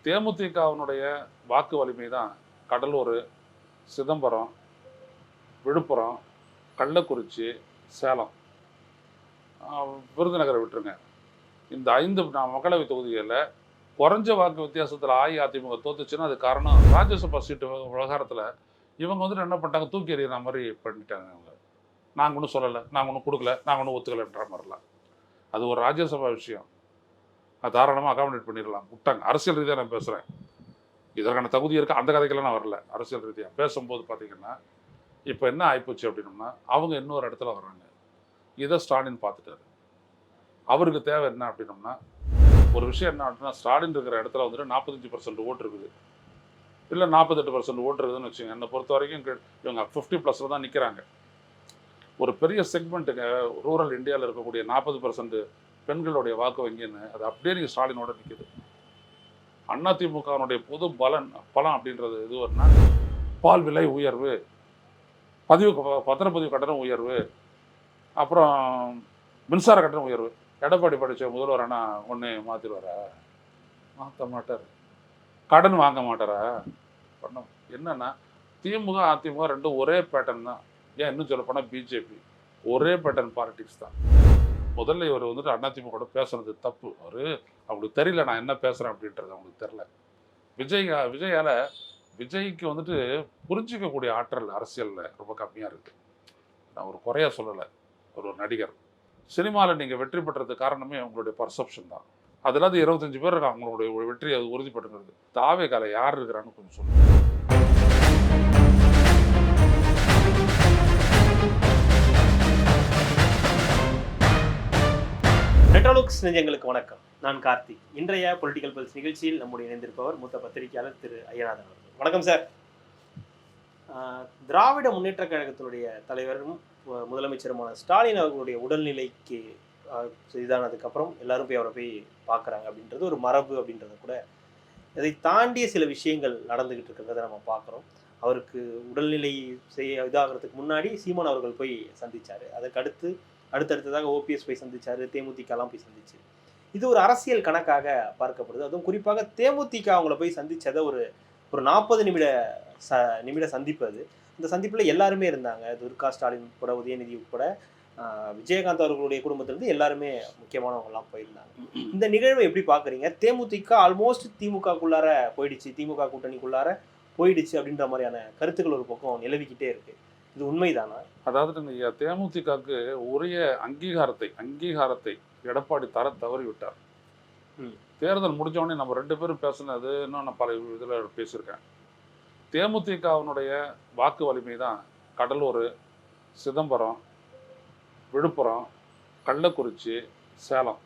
தேமுதிகவினுடைய வாக்கு வலிமை தான் கடலூர், சிதம்பரம், விழுப்புரம், கள்ளக்குறிச்சி, சேலம், விருதுநகரை விட்டுருங்க. இந்த 5 மக்களவை தொகுதிகளில் குறைஞ்ச வாக்கு வித்தியாசத்தில் அஇஅதிமுக தோத்துச்சுன்னா அது காரணம் ராஜ்யசபா சீட்டு விவகாரத்தில் இவங்க வந்துட்டு என்ன பண்ணிட்டாங்க, தூக்கி எறிகிற மாதிரி பண்ணிட்டாங்க. அவங்க நாங்கள் ஒன்றும் சொல்லலை, நாங்கள் ஒன்றும் கொடுக்கல, நாங்கள் ஒன்றும் ஒத்துக்கலைன்ற மாதிரிலாம். அது ஒரு ராஜ்யசபா விஷயம், அது தாராளமாக அகாமடேட் பண்ணிடலாம், விட்டாங்க. அரசியல் ரீதியாக நான் பேசுகிறேன், இதற்கான தகுதி இருக்குது, அந்த கதைக்கெல்லாம் நான் வரல. அரசியல் ரீதியாக பேசும்போது பார்த்தீங்கன்னா இப்போ என்ன ஆகிப்போச்சு அப்படின்னோம்னா அவங்க இன்னொரு இடத்துல வர்றாங்க. இதை ஸ்டாலின் பார்த்துட்டாரு. அவருக்கு தேவை என்ன அப்படின்னோம்னா ஒரு விஷயம் என்ன அப்படின்னா, ஸ்டாலின் இருக்கிற இடத்துல வந்துட்டு 45% ஓட்டு இருக்குது, இல்லை 48% ஓட்டு இருக்குதுன்னு வச்சுங்க. என்னை பொறுத்த வரைக்கும் இவங்க 50+ தான் நிற்கிறாங்க. ஒரு பெரிய செக்மெண்ட்டுங்க ரூரல் இந்தியாவில் இருக்கக்கூடிய 40% பெண்களுடைய வாக்கு வங்கின்னு அது அப்படியே நீங்கள் ஸ்டாலினோட நிற்குது. அதிமுகவினுடைய பொது பலம் அப்படின்றது எதுவுன்னா பால் விலை உயர்வு, பத்திரப்பதிவு கட்டணம் உயர்வு, அப்புறம் மின்சார கட்டணம் உயர்வு. எடப்பாடி படித்த முதல்வர் ஆனால் ஒன்று மாற்றிடுவாரா? மாற்ற மாட்டார். கடன் வாங்க மாட்டாரா? பண்ண என்னன்னா திமுக அதிமுக ரெண்டும் ஒரே பேட்டர்ன் தான். ஏன் இன்னும் சொல்ல போனால் பிஜேபி ஒரே பேட்டர்ன் பாலிடிக்ஸ் தான். முதல்ல இவர் வந்துட்டு அதிமுக பேசுறது தப்பு. அவங்களுக்கு தெரியல நான் என்ன பேசுகிறேன் அப்படின்றது அவங்களுக்கு தெரில. விஜய்க்கு வந்துட்டு புரிஞ்சிக்கக்கூடிய ஆற்றல் அரசியலில் ரொம்ப கம்மியாக இருக்குது. நான் ஒரு குறையாக சொல்லலை. ஒரு நடிகர் சினிமாவில் நீங்கள் வெற்றி பெற்றதுக்கு காரணமே உங்களுடைய பர்செப்ஷன் தான். அதில் 25 பேர் இருக்காங்க, அவங்களுடைய வெற்றி அது உறுதிப்படுங்கிறது. தாவே காலை யார் இருக்கிறான்னு கொஞ்சம் சொல்லுங்கள். மெட்ரோலுக்ஸ் நெஞ்சங்களுக்கு வணக்கம். நான் கார்த்திக். இன்றைய பொலிட்டிக்கல் பல்ஸ் நிகழ்ச்சியில் நம்முடைய இணைந்திருப்பவர் மூத்த பத்திரிகையாளர் திரு ஐயநாதன் அவர்கள். வணக்கம் சார். திராவிட முன்னேற்ற கழகத்தினுடைய தலைவரும் முதலமைச்சருமான ஸ்டாலின் அவர்களுடைய உடல்நிலைக்கு இதானதுக்கப்புறம் எல்லாரும் அவரை போய் பார்க்குறாங்க அப்படின்றது ஒரு மரபு அப்படின்றத கூட இதை தாண்டிய சில விஷயங்கள் நடந்துக்கிட்டு இருக்கிறத நம்ம பார்க்குறோம். அவருக்கு உடல்நிலை இதாகிறதுக்கு முன்னாடி சீமான் அவர்கள் போய் சந்திச்சார். அதுக்கு அடுத்ததாக ஓபிஎஸ் போய் சந்திச்சார், தேமுதிகலாம் போய் சந்திச்சு. இது ஒரு அரசியல் கணக்காக பார்க்கப்படுது. அதுவும் குறிப்பாக தேமுதிக அவங்கள போய் சந்திச்சதை ஒரு 40 நிமிட சந்திப்பு. அது இந்த சந்திப்பில் எல்லாருமே இருந்தாங்க. துர்கா ஸ்டாலின் உட்பட, உதயநிதி உட்பட, விஜயகாந்த் அவர்களுடைய குடும்பத்திலிருந்து எல்லாருமே முக்கியமானவங்கலாம் போயிருந்தாங்க. இந்த நிகழ்வை எப்படி பார்க்குறீங்க? தேமுதிக ஆல்மோஸ்ட் திமுகக்குள்ளார போயிடுச்சு, திமுக கூட்டணிக்குள்ளார போயிடுச்சு அப்படின்ற மாதிரியான கருத்துக்கள் ஒரு பக்கம் நிலவிக்கிட்டே இருக்கு. இது உண்மைதானா? அதாவது தேமுதிகவுக்கு உரிய அங்கீகாரத்தை எடப்பாடி தவறி விட்டார். தேர்தல் முடிஞ்சவொடனே நம்ம 2 பேரும் பேசுனது இன்னும் நான் பல இதில் பேசியிருக்கேன். தேமுதிகவினுடைய வாக்கு வலிமை தான் கடலூர், சிதம்பரம், விழுப்புரம், கள்ளக்குறிச்சி, சேலம்,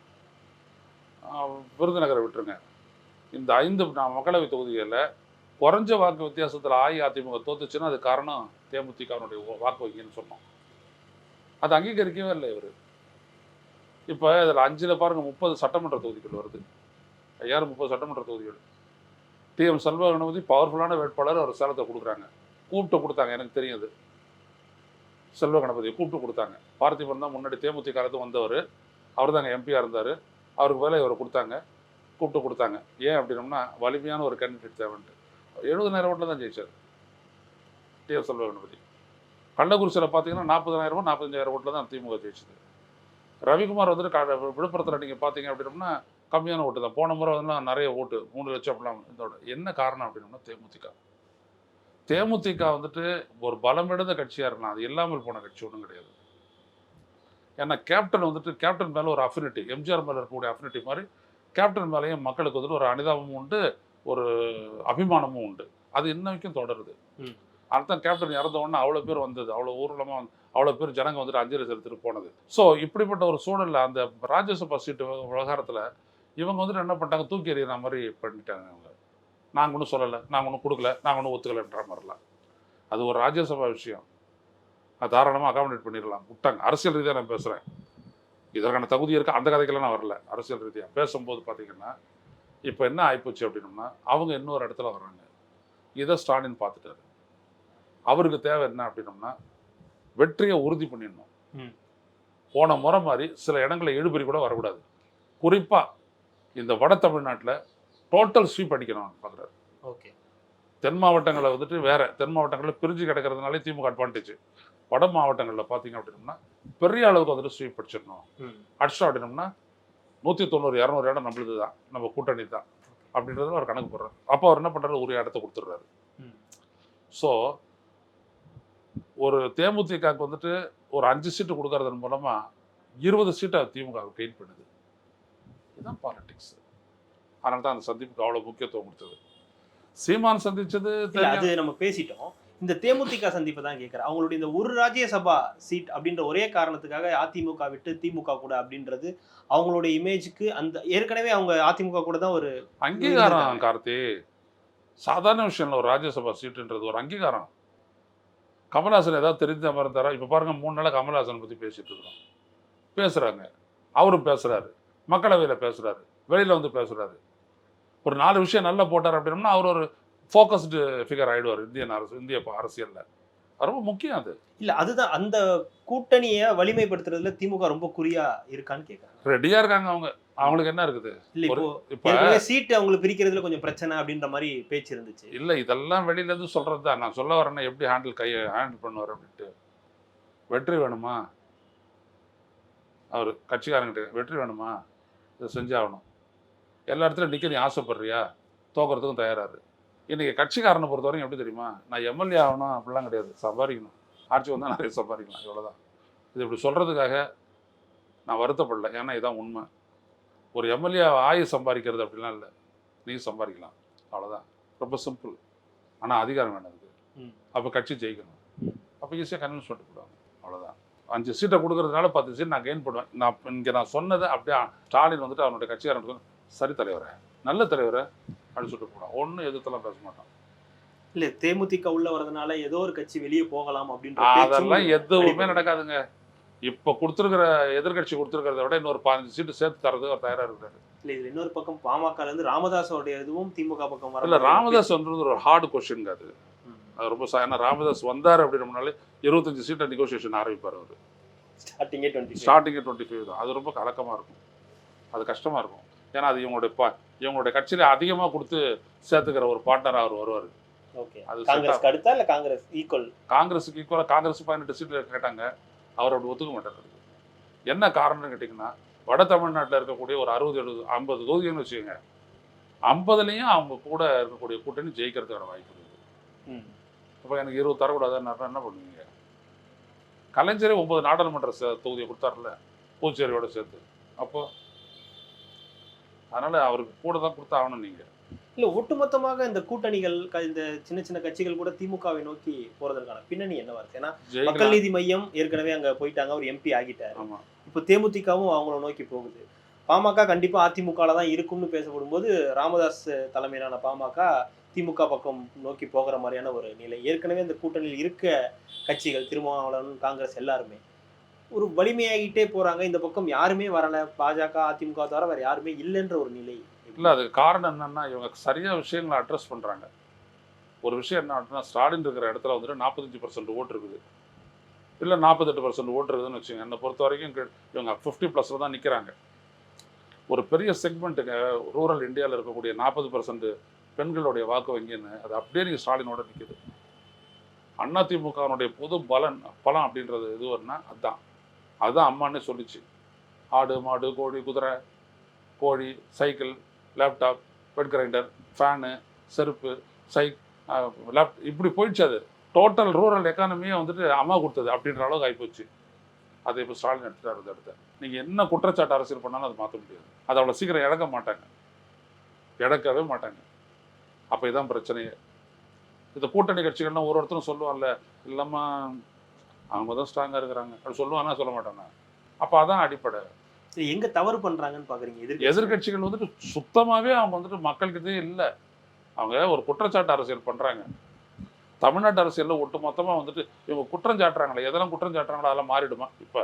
விருதுநகரை விட்டுருங்க. இந்த 5 மக்களவை தொகுதிகளில் குறைஞ்ச வாக்கு வித்தியாசத்தில் அஇஅதிமுக தோத்துச்சுன்னா அது காரணம் தேமுதிகவினுடைய வாக்கு வங்கின்னு சொன்னோம். அது அங்கீகரிக்கவே இல்லை இவர். இப்போ இதில் 5ல் பாருங்கள் 30 சட்டமன்ற தொகுதிகள் வருது. 30 சட்டமன்ற தொகுதிகள். டிஎம் செல்வ கணபதி பவர்ஃபுல்லான வேட்பாளர், அவர் சேலத்தை கூப்பிட்டு கொடுத்தாங்க. எனக்கு தெரியுது, செல்வ கணபதியை கூப்பிட்டு கொடுத்தாங்க. பார்த்திபன் தான் முன்னாடி தேமுதிக வந்தவர், அவர் தாங்க எம்பியாக இருந்தார். அவருக்கு வேலை அவரை கூப்பிட்டு கொடுத்தாங்க. ஏன் அப்படின்னோம்னா வலிமையான ஒரு கேண்டிடேட் தேவைன்ட்டு. 70,000 ஓட்டில் தான் ஜெயிச்சார் டிஎம் செல்வ கணபதி. கள்ளக்குறிச்சியில் பார்த்தீங்கன்னா 40,000 45,000 ஓட்டில் தான் திமுக ஜெயிச்சது. ரவிக்குமார் வந்துட்டு விழுப்புரத்தில் நீங்கள் பார்த்தீங்க அப்படின்னோம்னா கம்மியான ஓட்டு தான். போன முறை வந்து நிறைய ஓட்டு 3 லட்சம் அப்படிலாம். இதோட என்ன காரணம் அப்படின்னோம்னா தேமுதிக வந்துட்டு ஒரு பலமிழந்த கட்சியாக இருக்கலாம், அது இல்லாமல் போன கட்சி ஒன்றும் கிடையாது. ஏன்னா கேப்டன் மேலே ஒரு அஃபினிட்டி, எம்ஜிஆர் மேலே இருக்கக்கூடிய அஃபினிட்டி மாதிரி கேப்டன் மேலேயும் மக்களுக்கு வந்துட்டு ஒரு அனுதாபமும் உண்டு, ஒரு அபிமானமும் உண்டு. அது இன்ன வரைக்கும் தொடருது. அதுதான் கேப்டன் இறந்த உடனே அவ்வளோ பேர் வந்தது, அவ்வளோ ஊர்வலமாக அவ்வளோ பேர் ஜனங்க வந்துட்டு அஞ்சலி செலுத்திட்டு போனது. ஸோ இப்படிப்பட்ட ஒரு சூழலில் அந்த ராஜ்யசபா சீட்டு விவகாரத்தில் இவங்க வந்துட்டு என்ன பண்ணிட்டாங்க, தூக்கி எறிகிற மாதிரி பண்ணிட்டாங்க. அவங்க நாங்கள் ஒன்றும் சொல்லலை, நாங்கள் ஒன்றும் கொடுக்கல, நாங்கள் ஒன்றும் ஒத்துக்கலைன்ற மாதிரிலாம். அது ஒரு ராஜ்யசபா விஷயம், அது தாராளமாக அகாமடேட் பண்ணிடலாம், விட்டாங்க. அரசியல் ரீதியாக நான் பேசுகிறேன், இதற்கான தகுதி இருக்குது, அந்த கதைக்கெல்லாம் நான் வரல. அரசியல் ரீதியாக பேசும்போது பார்த்தீங்கன்னா இப்போ என்ன ஆகிப்போச்சு அப்படின்னோம்னா அவங்க இன்னொரு இடத்துல வர்றாங்க. இதை ஸ்டாலின் பார்த்துட்டாரு. அவருக்கு தேவை என்ன அப்படின்னோம்னா வெற்றியை உறுதி பண்ணிடணும். போன முறை மாதிரி சில இடங்களில் இழுபறி கூட வரக்கூடாது. குறிப்பாக இந்த வட தமிழ்நாட்டில் டோட்டல் ஸ்வீப் அடிக்கணும் பார்க்குறாரு. ஓகே. தென் மாவட்டங்களை வந்துட்டு வேற தென் மாவட்டங்களில் பிரிஞ்சு கிடக்கிறதுனாலே திமுக அட்வான்டேஜ். வட மாவட்டங்களில் பார்த்தீங்க அப்படின்னோம்னா பெரிய அளவுக்கு வந்துட்டு ஸ்வீப் அடிச்சிடணும். அடிச்சோம் அப்படின்னோம்னா 190 200 இடம் நம்மளுது தான், நம்ம கூட்டணி தான் அப்படின்றதுல அவர் கணக்கு போடுறாரு. அப்போ அவர் என்ன பண்ணுறாரு, ஒரு இடத்த கொடுத்துட்றாரு. ஸோ ஒரு தேமுதிகக்கு வந்துட்டு ஒரு 5 சீட்டு கொடுக்கறதன் மூலமா 20 சீட்டை திமுக கெயின் பண்ணுது. இதுதான் பாலிடிக்ஸ். அதனால தான் அந்த சந்திப்புக்கு அவ்வளோ முக்கியத்துவம் கொடுத்தது. சீமான் சந்திச்சது அது நம்ம பேசிட்டோம். இந்த தேமுதிக சந்திப்பை தான் கேட்கிறேன். அவங்களுடைய இந்த ஒரு ராஜ்யசபா சீட் அப்படின்ற ஒரே காரணத்துக்காக அதிமுக விட்டு திமுக கூட அப்படின்றது அவங்களுடைய இமேஜுக்கு அந்த ஏற்கனவே அவங்க அதிமுக கூட தான் ஒரு அங்கீகாரம். கார்த்தி, சாதாரண விஷயம் இல்லை. ஒரு ராஜ்யசபா சீட்டுன்றது ஒரு அங்கீகாரம். கமல்ஹாசன் ஏதாவது தெரிஞ்ச மாதிரி இருந்தாரா? இப்போ பாருங்க 3 நாளாக கமல்ஹாசன் பற்றி பேசிட்டு இருக்கிறோம். பேசுறாங்க, அவரும் பேசுறாரு, மக்களவையில் பேசுறாரு, வெளியில வந்து பேசுறாரு. ஒரு 4 விஷயம் நல்லா போட்டார் அப்படின்னா அவர் ஒரு ஃபோக்கஸ்டு ஃபிகர் ஆயிடுவார் இந்திய அரசியல்ல. அது ரொம்ப முக்கியம். அது இல்ல, அதுதான் அந்த கூட்டணியை வலிமைப்படுத்துறதுல திமுக ரொம்ப குறியா இருக்கான்னு கேட்கறாங்க. ரெடியா இருக்காங்க அவங்க. அவங்களுக்கு என்ன இருக்குது? இல்ல, இப்போ சீட் அவங்களுக்கு பிரிக்கிறதுல கொஞ்சம் பிரச்சனை அப்படின்ற மாதிரி பேச்சு இருந்துச்சு. இல்ல, இதெல்லாம் வெளியில இருந்து சொல்றது தான். நான் சொல்ல வரேன்னா எப்படி ஹேண்டில் பண்ணுவார் அப்படின்ட்டு. வெற்றி வேணுமா, அவர் கட்சிக்காரங்கிட்ட வெற்றி வேணுமா, இதை செஞ்சாகணும். எல்லா இடத்துலையும் நிற்க நீ ஆசைப்படுறியா, தோக்கிறதுக்கும் தயாராரு. இன்றைக்கி கட்சிக்காரனை பொறுத்த வரைக்கும் எப்படி தெரியுமா, நான் எம்எல்ஏ ஆகணும் அப்படிலாம் கிடையாது, சம்பாதிக்கணும், ஆட்சி வந்தால் நிறைய சம்பாதிக்கலாம், இவ்வளோதான். இது இப்படி சொல்கிறதுக்காக நான் வருத்தப்படல, ஏன்னா இதுதான் உண்மை. ஒரு எம்எல்ஏ ஆகி சம்பாதிக்கிறது அப்படிலாம் இல்லை, நீ சம்பாதிக்கலாம், அவ்வளோதான். ரொம்ப சிம்பிள். ஆனால் அதிகாரம் வேணும் அதுக்கு. அப்போ கட்சி ஜெயிக்கணும். அப்போ ஈஸியாக கன்வின்ஸ் பண்ணிட்டு போடுவாங்க, அவ்வளோதான். 5 சீட்டை கொடுக்கறதுனால 10 சீட் நான் கெயின் பண்ணுவேன். நான் சொன்னதை அப்படியே ஸ்டாலின் வந்துட்டு அவனுடைய கட்சிக்காரன் சரி தலைவரை, நல்ல தலைவரை அப்படின்னு சொல்லிட்டு போடுவான். ஒன்றும் எதிர்த்தெல்லாம் பேச மாட்டான். இல்லை, தேமுதிக உள்ள வரதுனால ஏதோ ஒரு கட்சி வெளியே போகலாம் அப்படின்ற அதெல்லாம் எதுவுமே நடக்காதுங்க. இப்போ கொடுத்துருக்கிற எதிர்கட்சி கொடுத்துருக்கிறத விட இன்னொரு 15 சீட்டு சேர்த்து தரது அவர் தயாராக இருக்கிறாரு. இல்லை, இது இன்னொரு பக்கம் பாமகலேருந்து ராமதாஸோடைய இதுவும் திமுக பக்கம் வர. இல்லை, ராமதாஸ் வந்து ஒரு ஹார்டு கொஸ்டின் அது. அது ரொம்ப ஏன்னா ராமதாஸ் வந்தார் அப்படின்னாலே 25 சீட்டை நெகோசியேஷன் ஆரம்பிப்பார் அவர். ஸ்டார்டிங்கே 25 தான். அது ரொம்ப கலக்கமாக இருக்கும், அது கஷ்டமாக இருக்கும். ஏன்னா அது இவங்களுடைய கட்சியில் அதிகமாக கொடுத்து சேர்த்துக்கிற ஒரு பார்ட்னர் அவர் வருவார். அது காங்கிரஸ் அடுத்தா இல்லை காங்கிரஸ் ஈக்குவல்? காங்கிரஸுக்கு ஈக்குவலாக காங்கிரஸ் 18 சீட்டில் கேட்டாங்க, அவர் அப்படி ஒத்துக்க மாட்டார். என்ன காரணம்னு கேட்டிங்கன்னா, வட தமிழ்நாட்டில் இருக்கக்கூடிய ஒரு 60-70 50 தொகுதின்னு வச்சுக்கோங்க, 50லையும் அவங்க கூட இருக்கக்கூடிய கூட்டணி ஜெயிக்கிறதுக்கான வாய்ப்பு இருக்குது. இப்போ எனக்கு 20 தரக்கூடாதுன்னு என்ன பண்ணுவீங்க? கலைஞரே 9 நாடாளுமன்ற தொகுதியை கொடுத்தாருல, புதுச்சேரியோட சேர்த்து. அப்போ அதனால் அவருக்கு கூட தான் கொடுத்து ஆகணும். நீங்கள் இல்லை, ஒட்டுமொத்தமாக இந்த கூட்டணிகள் இந்த சின்ன சின்ன கட்சிகள் கூட திமுகவை நோக்கி போறதற்கான பின்னணி என்னவா இருக்கு? ஏன்னா மக்கள் நீதி மையம் ஏற்கனவே அங்கே போயிட்டாங்க, ஒரு எம்பி ஆகிட்டாரு. இப்போ தேமுதிகவும் அவங்கள நோக்கி போகுது. பாமக கண்டிப்பாக அதிமுகவில் தான் இருக்கும்னு பேசப்படும் போது ராமதாஸ் தலைமையிலான பாமக திமுக பக்கம் நோக்கி போகிற மாதிரியான ஒரு நிலை. ஏற்கனவே இந்த கூட்டணியில் இருக்க கட்சிகள் திருமாவளவன் காங்கிரஸ் எல்லாருமே ஒரு வலிமையாகிட்டே போறாங்க. இந்த பக்கம் யாருமே வரல, பாஜக அதிமுக தவிர வேற யாருமே இல்லைன்ற ஒரு நிலை. இல்லை, அதுக்கு காரணம் என்னன்னா இவங்க சரியாக விஷயங்களை அட்ரஸ் பண்ணுறாங்க. ஒரு விஷயம் என்ன அப்படின்னா, ஸ்டாலின் இருக்கிற இடத்துல வந்துட்டு 45% ஓட்டு இருக்குது, இல்லை 48% ஓட்டு இருக்குதுன்னு வச்சுங்க. என்னை பொறுத்த வரைக்கும் இவங்க 50+ தான் நிற்கிறாங்க. ஒரு பெரிய செக்மெண்ட்டுங்க ரூரல் இந்தியாவில் இருக்கக்கூடிய 40% பெண்களுடைய வாக்கு வங்கின்னு அது அப்படியே நீங்கள் ஸ்டாலினோட நிற்கிது. அதிமுகனுடைய பொது பலம் அப்படின்றது எதுவுன்னா அதுதான் அம்மானே சொல்லிச்சு. ஆடு மாடு கோழி குதிரை கோழி cycle laptop bed grinder fan செருப்பு லேப்டாப் இப்படி போயிடுச்சு. அது டோட்டல் ரூரல் எக்கானமியே வந்துட்டு அம்மா கொடுத்தது அப்படின்ற அளவுக்கு ஆகிப்போச்சு. அதை இப்போ ஸ்டாலின் எடுத்துட்டார். அந்த இடத்த நீங்கள் என்ன குற்றச்சாட்டு அரசியல் பண்ணாலும் அதை மாற்ற முடியாது. அதை அவ்வளோ சீக்கிரம் இழக்கவே மாட்டாங்க. அப்போ இதுதான் பிரச்சனையே. இந்த கூட்டணி கட்சிகள்லாம் ஒரு ஒருத்தரும் சொல்லுவாங்கல்ல, இல்லாமல் அவங்க தான் ஸ்ட்ராங்காக இருக்கிறாங்க அப்படி சொல்லுவாங்கன்னா சொல்ல மாட்டாங்க. அப்போ அதான் அடிப்படை. எங்கே தவறு பண்ணுறாங்கன்னு பார்க்குறீங்க? எதிர்கட்சிகள் வந்துட்டு சுத்தமாகவே அவங்க வந்துட்டு மக்கள்கிட்டே இல்லை. அவங்க ஒரு குற்றச்சாட்டு அரசியல் பண்ணுறாங்க. தமிழ்நாட்டு அரசியலில் ஒட்டு மொத்தமாக வந்துட்டு இவங்க குற்றம் சாட்டுறாங்களே, எதெல்லாம் குற்றம் சாட்டுறாங்களோ அதெல்லாம் மாறிடுமா? இப்போ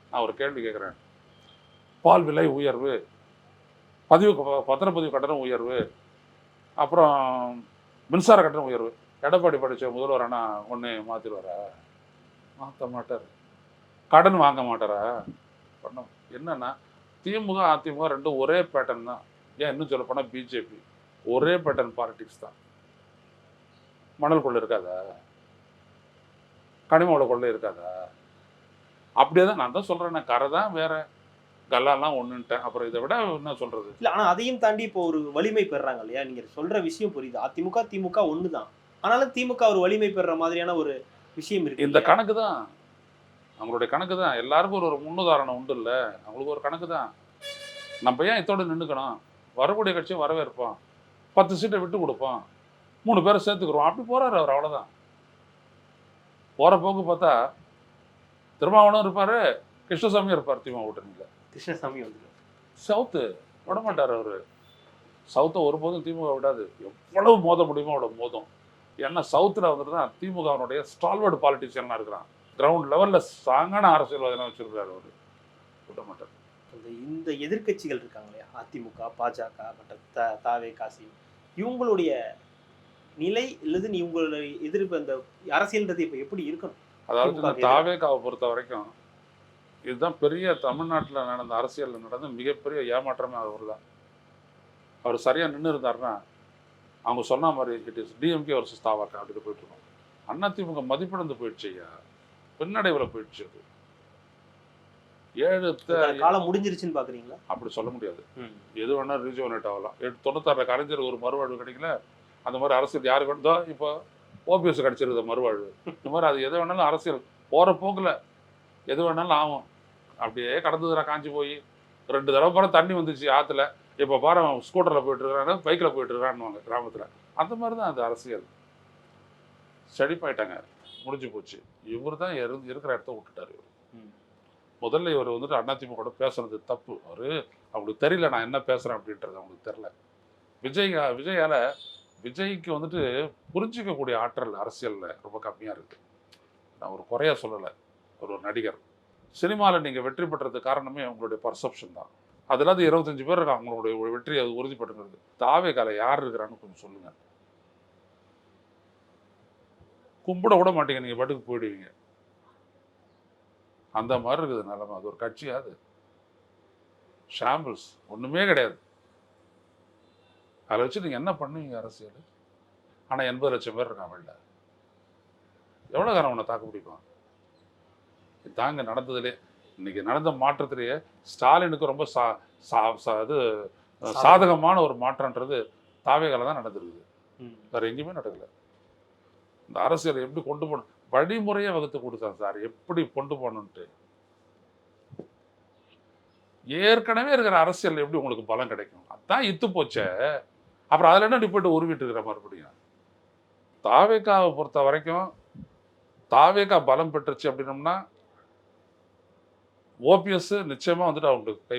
நான் ஒரு கேள்வி கேட்குறேன். பால் விலை உயர்வு, பத்திரப்பதிவு கட்டணம் உயர்வு, அப்புறம் மின்சார கட்டணம் உயர்வு, எடப்பாடி படித்த முதல்வர் ஆனால் ஒன்று மாற்றிடுவாரா? மாற்ற மாட்டார். கடன் வாங்க மாட்டாரா? பண்ண என்னன்னா திமுக அதிமுக ரெண்டும் ஒரே பேட்டர்ன் தான். ஏன் இன்னும் சொல்ல போனால் பிஜேபி ஒரே பேட்டர்ன் பாலிடிக்ஸ் தான். மணல் கொள்ளை இருக்காதா, கனிம வள கொள்ளை இருக்காதா? அப்படியே தான் நான் தான் சொல்கிறேன். நான் கரை தான் வேற, கல்லாலாம் ஒன்றுன்ட்டேன். அப்புறம் இதை விட என்ன சொல்கிறது? இல்ல ஆனா அதையும் தாண்டி இப்போ ஒரு வலிமை பெறாங்க இல்லையா? நீங்க சொல்ற விஷயம் புரியுது. அதிமுக, திமுக ஒண்ணுதான். ஆனாலும் திமுக ஒரு வலிமை பெற மாதிரியான ஒரு விஷயம் இருக்கு. இந்த கணக்கு தான் அவங்களுடைய கணக்கு தான். எல்லாருக்கும் ஒரு முன்னுதாரணம் உண்டு இல்லை? அவங்களுக்கு ஒரு கணக்கு தான். நம்ம ஏன் இதோட நின்றுக்கணும்? வரக்கூடிய கட்சியை வரவேற்போம், 10 சீட்டை விட்டு கொடுப்போம், 3 பேரை சேர்த்துக்கிறோம், அப்படி போறாரு அவர். அவ்வளோதான். போகிற போக்கு பார்த்தா திருமாவளவனும் இருப்பார், கிருஷ்ணசாமியும் இருப்பார் திமுக கூட்டணியில். கிருஷ்ணசாமி வந்து சவுத்து விட மாட்டார் அவர். சவுத்தை ஒருபோதும் திமுக விடாது. எவ்வளவு மோத முடியுமோ அவ்வளோ மோதும். ஏன்னா சவுத்தில் வந்துட்டு தான் திமுகவினுடைய ஸ்டால்வர்டு பாலிட்டிஷியனாக இருக்கிறான். கிரவுண்ட் லெவலில் ஸ்ட்ராங்கான அரசியல்வாதியாக வச்சிருக்காரு அவர். விட மாட்டார். இந்த எதிர்க்கட்சிகள் இருக்காங்க இல்லையா? அதிமுக, பாஜக மற்ற தாவே காசி, இவங்களுடைய நிலை இல்லது நீ உங்களுடைய எதிர்ப்பு அந்த அரசியல்ன்றது இப்போ எப்படி இருக்கணும்? அதாவது இந்த தாவேகாவை பொறுத்த வரைக்கும் இதுதான் பெரிய தமிழ்நாட்டில் நடந்த அரசியலில் நடந்த மிகப்பெரிய ஏமாற்றமே அவர் தான். அவர் சரியாக நின்று இருந்தாருன்னா அவங்க சொன்ன மாதிரி இட் இஸ் டிஎம்கே வர்சஸ் தாவாக்கா அப்படின்னு போயிட்டு இருக்கோம். அதிமுக மதிப்பிழந்து போயிடுச்சு ஐயா, பின்னடைவில் போயிடுச்சு. அது 7 காலம் முடிஞ்சிருச்சுன்னு பாக்குறீங்களா? அப்படி சொல்ல முடியாது. எது வேணாலும் ரீஜுவனேட் ஆகலாம். 96 கலைஞர் ஒரு மறுவாழ்வு கிடைக்கல. அந்த மாதிரி அரசியல் யாருக்கு வேணுதோ இப்போ ஓபிஎஸ் கிடைச்சிருது மறுவாழ்வு. இந்த மாதிரி அது எது வேணாலும் அரசியல் போகிற போக்கில் எது வேணாலும் ஆகும். அப்படியே கடந்ததுரா காஞ்சி போய் 2 தடவை பாரு தண்ணி வந்துச்சு ஆற்றுல. இப்போ பாரு அவன் ஸ்கூட்டரில் போயிட்டு இருக்கிறாங்க, பைக்கில் போயிட்டு இருக்கிறான்னு கிராமத்தில். அந்த மாதிரி தான் அது அரசியல். செழிப்பாயிட்டாங்க, முடிஞ்சு போச்சு. இவர் தான் இருக்கிற இடத்த விட்டுட்டார். முதல்ல இவர் வந்துட்டு அதிமுக பேசுறது தப்பு. அவங்களுக்கு தெரியல நான் என்ன பேசுகிறேன் அப்படின்றது அவங்களுக்கு தெரில. விஜய்க்கு வந்துட்டு புரிஞ்சிக்கக்கூடிய ஆற்றல் அரசியலில் ரொம்ப கம்மியாக இருக்குது. நான் ஒரு குறையாக சொல்லலை. ஒரு நடிகர் சினிமாவில் நீங்கள் வெற்றி பெற்றதுக்கு காரணமே உங்களுடைய பர்செப்ஷன் தான். அதில் 25 பேர் இருக்காங்க அவங்களுடைய வெற்றி அது உறுதிப்பட்டுங்கிறது. தாவேகால யார் இருக்கிறான்னு கொஞ்சம் சொல்லுங்கள். கும்பிட விட மாட்டீங்க, நீங்கள் பாட்டுக்கு போயிடுவீங்க. அந்த மாதிரி இருக்குது நிலைமை. அது ஒரு கட்சியா? அது ஷாம்பிள்ஸ், ஒன்றுமே கிடையாது. அதில் வச்சு நீங்கள் என்ன பண்ணுவீங்க அரசியல்? ஆனால் 80 லட்சம் பேர் இருக்கான் வெளில. எவ்வளோ காரம் உன்னை தாக்கு பிடிப்பான்? தாங்க நடந்ததுலே இன்னைக்கு நடந்த மாற்றத்திலேயே ஸ்டாலினுக்கு ரொம்ப இது சாதகமான ஒரு மாற்றன்றது தாவேகால தான் நடந்திருக்குது. வேறு எங்கேயுமே நடக்கலை. இந்த அரசியலை எப்படி கொண்டு போகணும் வழிமுறையை வகுத்து கொடுத்தான் சார், எப்படி கொண்டு போகணுன்ட்டு. ஏற்கனவே இருக்கிற அரசியல் எப்படி உங்களுக்கு பலம் கிடைக்கும்? அதான் இத்து போச்சே. அப்புறம் அதில் என்ன போயிட்டு உருவிட்டு இருக்கிற மறுபடியும். தாவேகாவை பொறுத்த வரைக்கும் தாவேகா பலம் பெற்றுச்சு அப்படின்னோம்னா ஓபிஎஸ் நிச்சயமா வந்துட்டு அவங்களுக்கு கை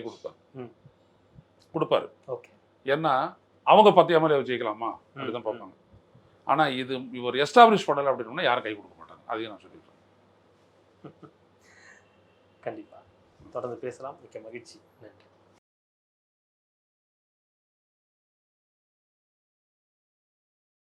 கொடுப்பாரு. ஏன்னா அவங்க 10 எம்எல்ஏ ஜெயிக்கலாமா அப்படிதான் பார்ப்பாங்க. ஆனா இவர் எஸ்டாப்ளிஷ் பண்ணலை அப்படின்னா யாரும் கை கொடுக்க மாட்டாங்க. அதையும் நான் சொல்லிடுறேன். கண்டிப்பா தொடர்ந்து பேசலாம். மிக்க மகிழ்ச்சி. நன்றி.